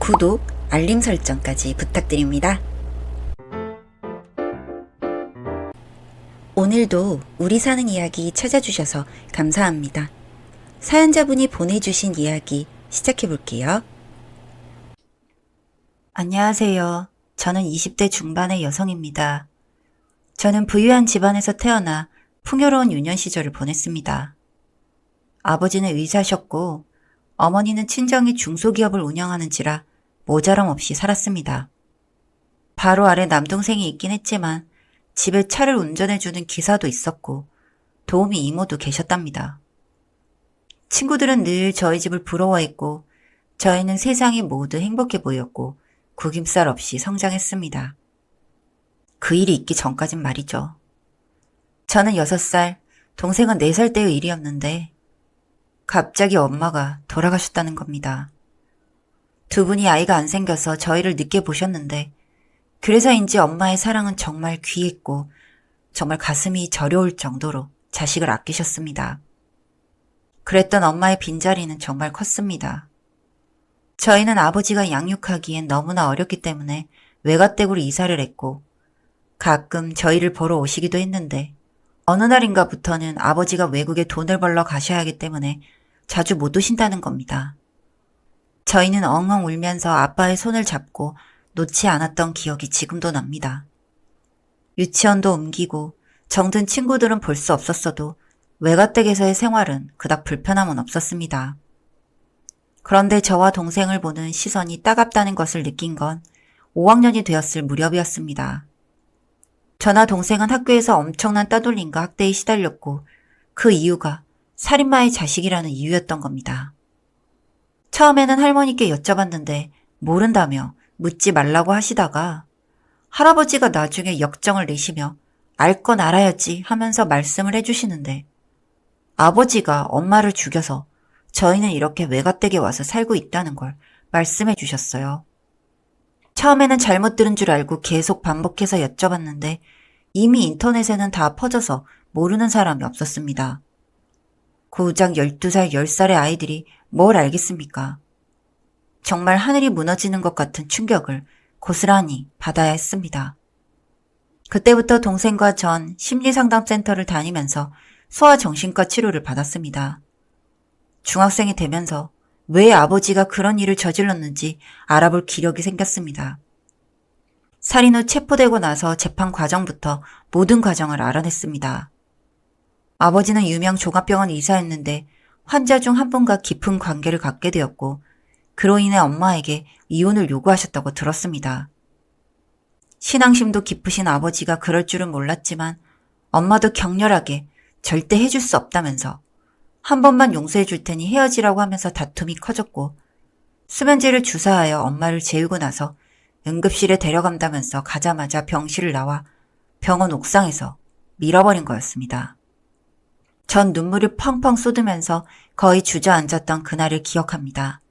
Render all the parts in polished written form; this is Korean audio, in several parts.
구독, 알림 설정까지 부탁드립니다. 오늘도 우리 사는 이야기 찾아주셔서 감사합니다. 사연자분이 보내주신 이야기 시작해볼게요. 안녕하세요. 저는 20대 중반의 여성입니다. 저는 부유한 집안에서 태어나 풍요로운 유년 시절을 보냈습니다. 아버지는 의사셨고 어머니는 친정이 중소기업을 운영하는지라 모자람 없이 살았습니다. 바로 아래 남동생이 있긴 했지만 집에 차를 운전해주는 기사도 있었고 도우미 이모도 계셨답니다. 친구들은 늘 저희 집을 부러워했고 저희는 세상이 모두 행복해 보였고 구김살 없이 성장했습니다. 그 일이 있기 전까진 말이죠. 저는 6살, 동생은 4살 때의 일이었는데 갑자기 엄마가 돌아가셨다는 겁니다. 두 분이 아이가 안 생겨서 저희를 늦게 보셨는데 그래서인지 엄마의 사랑은 정말 귀했고 정말 가슴이 저려올 정도로 자식을 아끼셨습니다. 그랬던 엄마의 빈자리는 정말 컸습니다. 저희는 아버지가 양육하기엔 너무나 어렸기 때문에 외가댁으로 이사를 했고 가끔 저희를 보러 오시기도 했는데 어느 날인가부터는 아버지가 외국에 돈을 벌러 가셔야 하기 때문에 자주 못 오신다는 겁니다. 저희는 엉엉 울면서 아빠의 손을 잡고 놓지 않았던 기억이 지금도 납니다. 유치원도 옮기고 정든 친구들은 볼 수 없었어도 외가댁에서의 생활은 그닥 불편함은 없었습니다. 그런데 저와 동생을 보는 시선이 따갑다는 것을 느낀 건 5학년이 되었을 무렵이었습니다. 저나 동생은 학교에서 엄청난 따돌림과 학대에 시달렸고 그 이유가 살인마의 자식이라는 이유였던 겁니다. 처음에는 할머니께 여쭤봤는데 모른다며 묻지 말라고 하시다가 할아버지가 나중에 역정을 내시며 알 건 알아야지 하면서 말씀을 해주시는데 아버지가 엄마를 죽여서 저희는 이렇게 외가댁에 와서 살고 있다는 걸 말씀해 주셨어요. 처음에는 잘못 들은 줄 알고 계속 반복해서 여쭤봤는데 이미 인터넷에는 다 퍼져서 모르는 사람이 없었습니다. 고작 12살, 10살의 아이들이 뭘 알겠습니까? 정말 하늘이 무너지는 것 같은 충격을 고스란히 받아야 했습니다. 그때부터 동생과 전 심리상담센터를 다니면서 소아정신과 치료를 받았습니다. 중학생이 되면서 왜 아버지가 그런 일을 저질렀는지 알아볼 기력이 생겼습니다. 살인 후 체포되고 나서 재판 과정부터 모든 과정을 알아냈습니다. 아버지는 유명 종합병원 의사였는데 환자 중 한 분과 깊은 관계를 갖게 되었고 그로 인해 엄마에게 이혼을 요구하셨다고 들었습니다. 신앙심도 깊으신 아버지가 그럴 줄은 몰랐지만 엄마도 격렬하게 절대 해줄 수 없다면서 한 번만 용서해 줄 테니 헤어지라고 하면서 다툼이 커졌고 수면제를 주사하여 엄마를 재우고 나서 응급실에 데려간다면서 가자마자 병실을 나와 병원 옥상에서 밀어버린 거였습니다. 전 눈물을 펑펑 쏟으면서 거의 주저앉았던 그날을 기억합니다.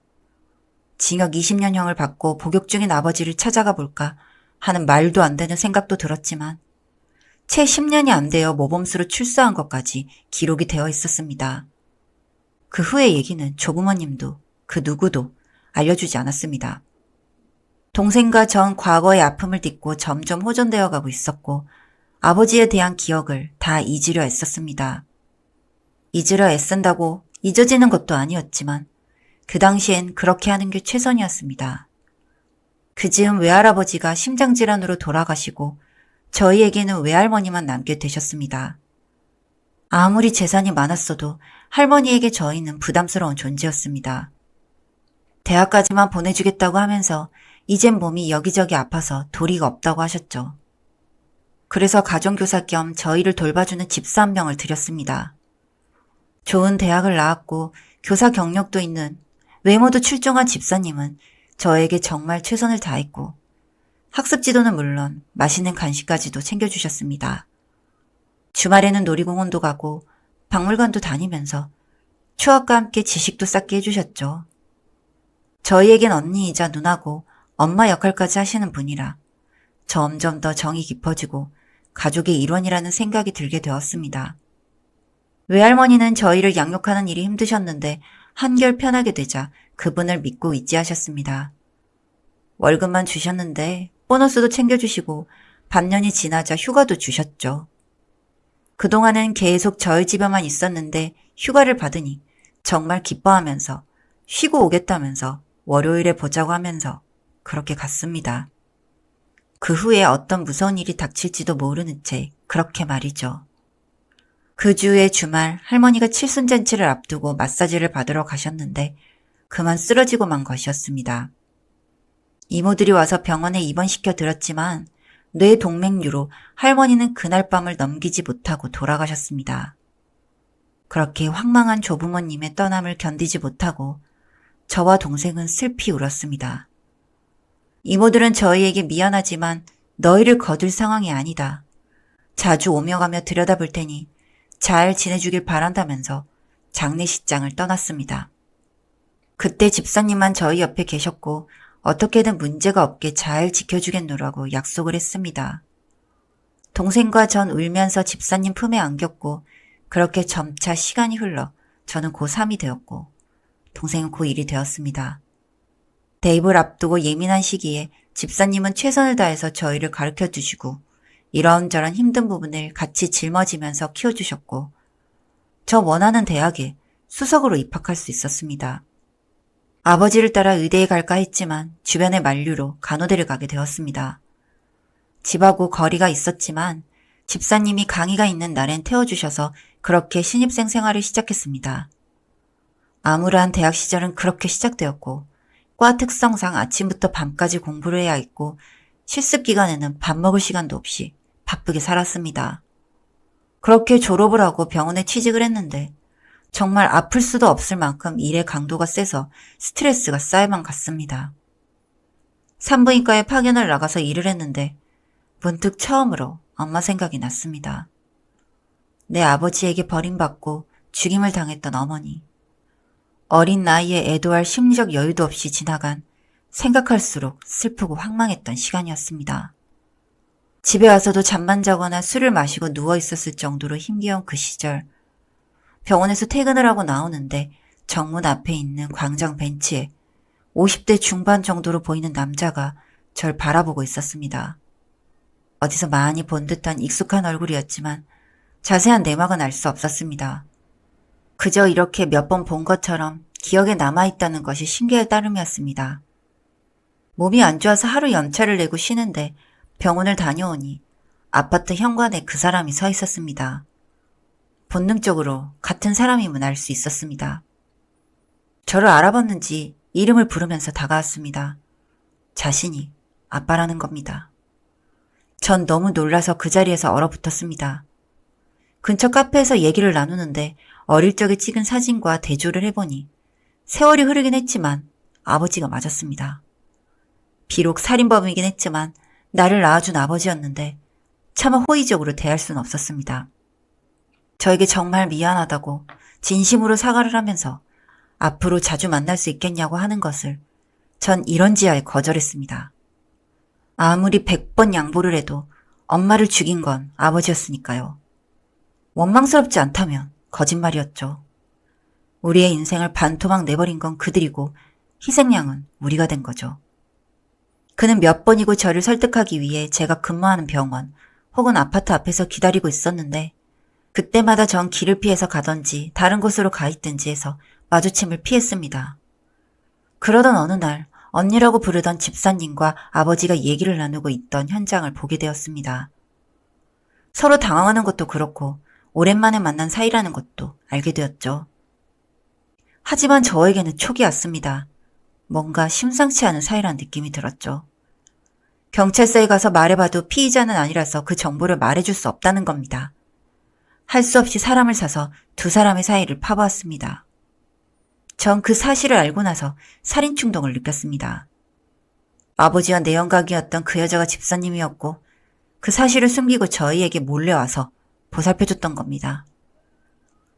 징역 20년형을 받고 복역 중인 아버지를 찾아가 볼까 하는 말도 안 되는 생각도 들었지만 채 10년이 안 되어 모범수로 출소한 것까지 기록이 되어 있었습니다. 그 후의 얘기는 조부모님도 그 누구도 알려주지 않았습니다. 동생과 전 과거의 아픔을 딛고 점점 호전되어 가고 있었고 아버지에 대한 기억을 다 잊으려 애썼습니다. 잊으려 애쓴다고 잊어지는 것도 아니었지만 그 당시엔 그렇게 하는 게 최선이었습니다. 그 즈음 외할아버지가 심장질환으로 돌아가시고 저희에게는 외할머니만 남게 되셨습니다. 아무리 재산이 많았어도 할머니에게 저희는 부담스러운 존재였습니다. 대학까지만 보내주겠다고 하면서 이젠 몸이 여기저기 아파서 도리가 없다고 하셨죠. 그래서 가정교사 겸 저희를 돌봐주는 집사 한 명을 들였습니다. 좋은 대학을 나왔고 교사 경력도 있는 외모도 출중한 집사님은 저에게 정말 최선을 다했고 학습 지도는 물론 맛있는 간식까지도 챙겨주셨습니다. 주말에는 놀이공원도 가고 박물관도 다니면서 추억과 함께 지식도 쌓게 해주셨죠. 저희에겐 언니이자 누나고 엄마 역할까지 하시는 분이라 점점 더 정이 깊어지고 가족의 일원이라는 생각이 들게 되었습니다. 외할머니는 저희를 양육하는 일이 힘드셨는데 한결 편하게 되자 그분을 믿고 의지하셨습니다. 월급만 주셨는데 보너스도 챙겨주시고 반년이 지나자 휴가도 주셨죠. 그동안은 계속 저희 집에만 있었는데 휴가를 받으니 정말 기뻐하면서 쉬고 오겠다면서 월요일에 보자고 하면서 그렇게 갔습니다. 그 후에 어떤 무서운 일이 닥칠지도 모르는 채 그렇게 말이죠. 그 주의 주말 할머니가 칠순잔치를 앞두고 마사지를 받으러 가셨는데 그만 쓰러지고 만 것이었습니다. 이모들이 와서 병원에 입원시켜 드렸지만 뇌동맥류로 할머니는 그날 밤을 넘기지 못하고 돌아가셨습니다. 그렇게 황망한 조부모님의 떠남을 견디지 못하고 저와 동생은 슬피 울었습니다. 이모들은 저희에게 미안하지만 너희를 거둘 상황이 아니다. 자주 오며 가며 들여다볼 테니 잘 지내주길 바란다면서 장례식장을 떠났습니다. 그때 집사님만 저희 옆에 계셨고 어떻게든 문제가 없게 잘 지켜주겠노라고 약속을 했습니다. 동생과 전 울면서 집사님 품에 안겼고 그렇게 점차 시간이 흘러 저는 고3이 되었고 동생은 고1이 되었습니다. 대입을 앞두고 예민한 시기에 집사님은 최선을 다해서 저희를 가르쳐 주시고 이런저런 힘든 부분을 같이 짊어지면서 키워주셨고 저 원하는 대학에 수석으로 입학할 수 있었습니다. 아버지를 따라 의대에 갈까 했지만 주변의 만류로 간호대를 가게 되었습니다. 집하고 거리가 있었지만 집사님이 강의가 있는 날엔 태워주셔서 그렇게 신입생 생활을 시작했습니다. 암울한 대학 시절은 그렇게 시작되었고 과 특성상 아침부터 밤까지 공부를 해야 했고 실습 기간에는 밥 먹을 시간도 없이 바쁘게 살았습니다. 그렇게 졸업을 하고 병원에 취직을 했는데 정말 아플 수도 없을 만큼 일의 강도가 세서 스트레스가 쌓여만 갔습니다. 산부인과에 파견을 나가서 일을 했는데 문득 처음으로 엄마 생각이 났습니다. 내 아버지에게 버림받고 죽임을 당했던 어머니. 어린 나이에 애도할 심리적 여유도 없이 지나간 생각할수록 슬프고 황망했던 시간이었습니다. 집에 와서도 잠만 자거나 술을 마시고 누워있었을 정도로 힘겨운 그 시절. 병원에서 퇴근을 하고 나오는데 정문 앞에 있는 광장 벤치에 50대 중반 정도로 보이는 남자가 절 바라보고 있었습니다. 어디서 많이 본 듯한 익숙한 얼굴이었지만 자세한 내막은 알 수 없었습니다. 그저 이렇게 몇 번 본 것처럼 기억에 남아있다는 것이 신기할 따름이었습니다. 몸이 안 좋아서 하루 연차를 내고 쉬는데 병원을 다녀오니 아파트 현관에 그 사람이 서 있었습니다. 본능적으로 같은 사람임을 알 수 있었습니다. 저를 알아봤는지 이름을 부르면서 다가왔습니다. 자신이 아빠라는 겁니다. 전 너무 놀라서 그 자리에서 얼어붙었습니다. 근처 카페에서 얘기를 나누는데 어릴 적에 찍은 사진과 대조를 해보니 세월이 흐르긴 했지만 아버지가 맞았습니다. 비록 살인범이긴 했지만 나를 낳아준 아버지였는데 차마 호의적으로 대할 수는 없었습니다. 저에게 정말 미안하다고 진심으로 사과를 하면서 앞으로 자주 만날 수 있겠냐고 하는 것을 전 이런지하에 거절했습니다. 아무리 100번 양보를 해도 엄마를 죽인 건 아버지였으니까요. 원망스럽지 않다면 거짓말이었죠. 우리의 인생을 반토막 내버린 건 그들이고 희생양은 우리가 된 거죠. 그는 몇 번이고 저를 설득하기 위해 제가 근무하는 병원 혹은 아파트 앞에서 기다리고 있었는데 그때마다 전 길을 피해서 가던지 다른 곳으로 가 있든지 해서 마주침을 피했습니다. 그러던 어느 날 언니라고 부르던 집사님과 아버지가 얘기를 나누고 있던 현장을 보게 되었습니다. 서로 당황하는 것도 그렇고 오랜만에 만난 사이라는 것도 알게 되었죠. 하지만 저에게는 촉이 왔습니다. 뭔가 심상치 않은 사이라는 느낌이 들었죠. 경찰서에 가서 말해봐도 피의자는 아니라서 그 정보를 말해줄 수 없다는 겁니다. 할 수 없이 사람을 사서 두 사람의 사이를 파보았습니다. 전 그 사실을 알고 나서 살인 충동을 느꼈습니다. 아버지와 내연각이었던 그 여자가 집사님이었고 그 사실을 숨기고 저희에게 몰래 와서 보살펴줬던 겁니다.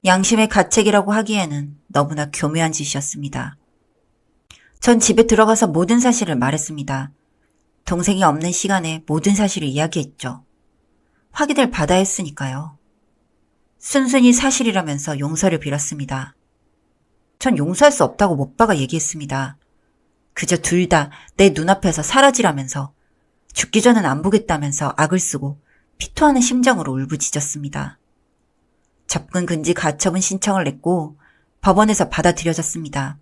양심의 가책이라고 하기에는 너무나 교묘한 짓이었습니다. 전 집에 들어가서 모든 사실을 말했습니다. 동생이 없는 시간에 모든 사실을 이야기했죠. 확인을 받아야 했으니까요. 순순히 사실이라면서 용서를 빌었습니다. 전 용서할 수 없다고 못 박아 얘기했습니다. 그저 둘 다 내 눈앞에서 사라지라면서 죽기 전엔 안 보겠다면서 악을 쓰고 피토하는 심정으로 울부짖었습니다. 접근 금지 가처분 신청을 냈고 법원에서 받아들여졌습니다.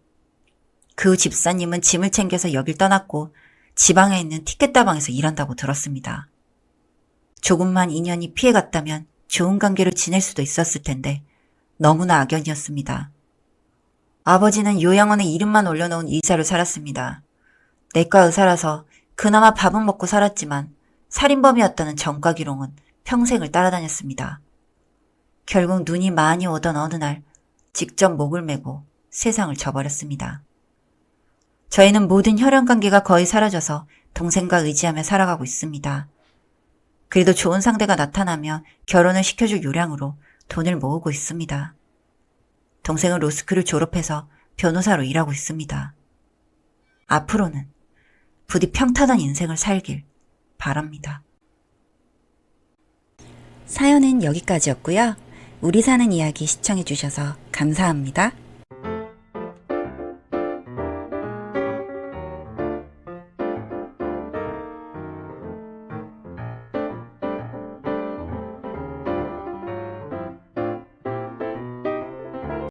그 후 집사님은 짐을 챙겨서 여길 떠났고 지방에 있는 티켓다방에서 일한다고 들었습니다. 조금만 인연이 피해갔다면 좋은 관계로 지낼 수도 있었을 텐데 너무나 악연이었습니다. 아버지는 요양원에 이름만 올려놓은 의사로 살았습니다. 내과 의사라서 그나마 밥은 먹고 살았지만 살인범이었다는 전과 기록은 평생을 따라다녔습니다. 결국 눈이 많이 오던 어느 날 직접 목을 메고 세상을 져버렸습니다. 저희는 모든 혈연관계가 거의 사라져서 동생과 의지하며 살아가고 있습니다. 그래도 좋은 상대가 나타나면 결혼을 시켜줄 요량으로 돈을 모으고 있습니다. 동생은 로스쿨을 졸업해서 변호사로 일하고 있습니다. 앞으로는 부디 평탄한 인생을 살길 바랍니다. 사연은 여기까지였고요. 우리 사는 이야기 시청해주셔서 감사합니다.